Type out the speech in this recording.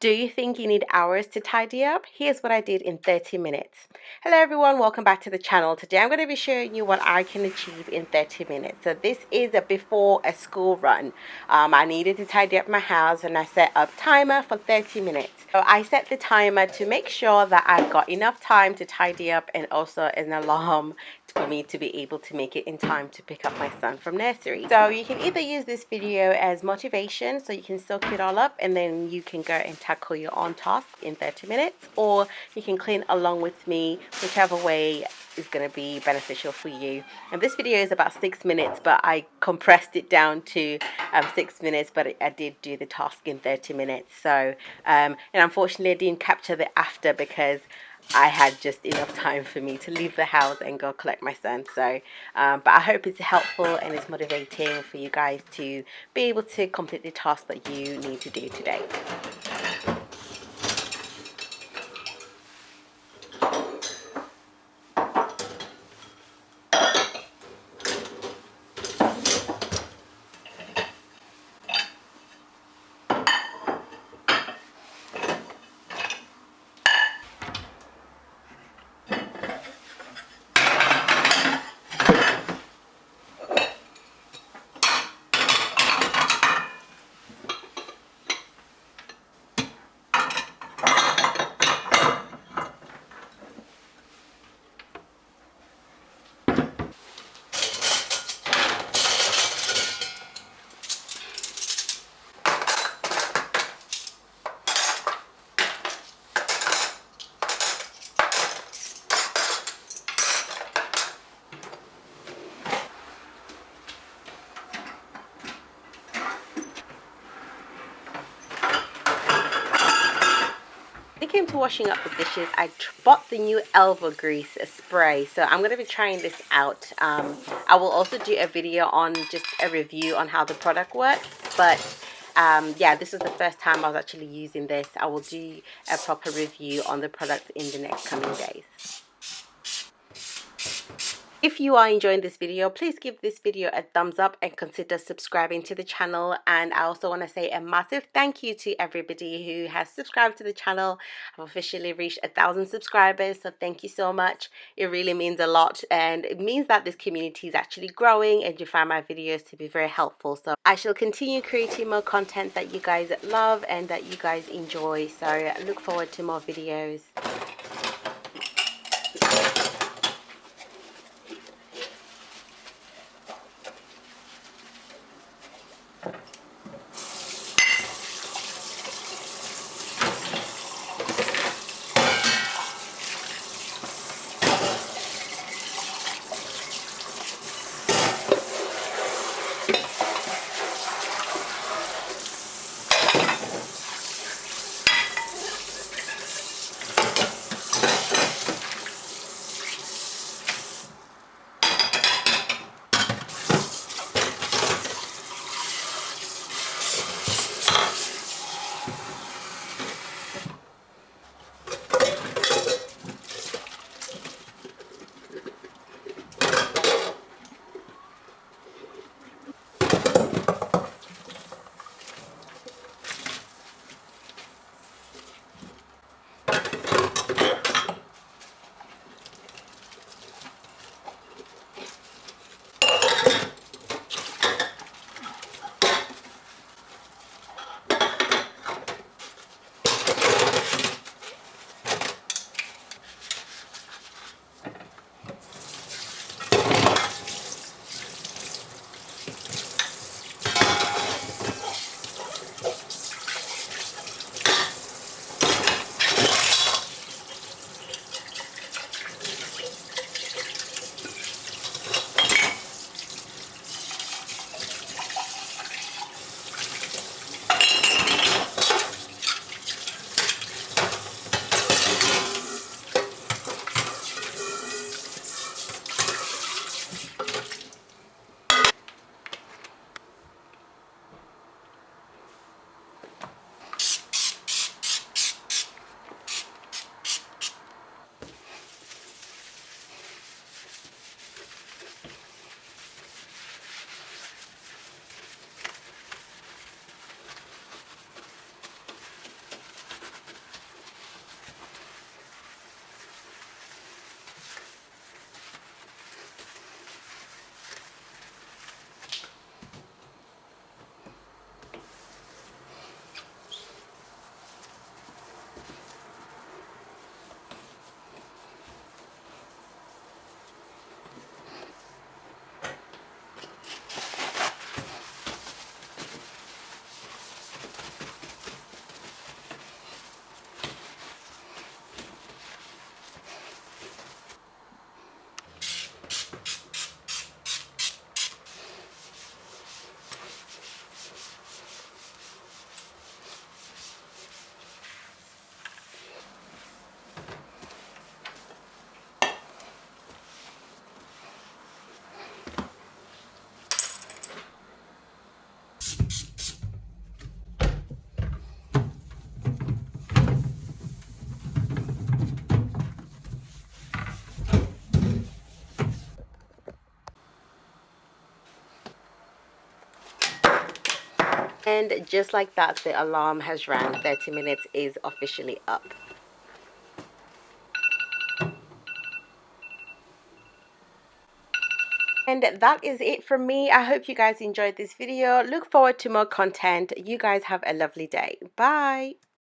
Do you think you need hours to tidy up? Here's what I did in 30 minutes. Hello everyone, welcome back to the channel. Today I'm going to be showing you what I can achieve in 30 minutes. So this is before a school run. I needed to tidy up my house and I set up timer for 30 minutes. So I set the timer to make sure that I've got enough time to tidy up and also an alarm for me to be able to make it in time to pick up my son from nursery. So you can either use this video as motivation so you can soak it all up and then you can go and tackle your own task in 30 minutes, or you can clean along with me, whichever way is going to be beneficial for you. And this video is about 6 minutes, but I compressed it down to 6 minutes, but I did do the task in 30 minutes. So and unfortunately I didn't capture the after because I had just enough time for me to leave the house and go collect my son. So but I hope it's helpful and it's motivating for you guys to be able to complete the task that you need to do today. When it came to washing up the dishes, I bought the new elbow grease spray, so I'm going to be trying this out. I will also do a video on just a review on how the product works, but yeah, this is the first time I was actually using this. I will do a proper review on the product in the next coming days. If you are enjoying this video, please give this video a thumbs up and consider subscribing to the channel. And I also want to say a massive thank you to everybody who has subscribed to the channel. I've officially reached 1,000 subscribers, so thank you so much. It really means a lot, and it means that this community is actually growing and you find my videos to be very helpful. So I shall continue creating more content that you guys love and that you guys enjoy. So I look forward to more videos. And just like that, the alarm has rang. 30 minutes is officially up. And that is it from me. I hope you guys enjoyed this video. Look forward to more content. You guys have a lovely day. Bye.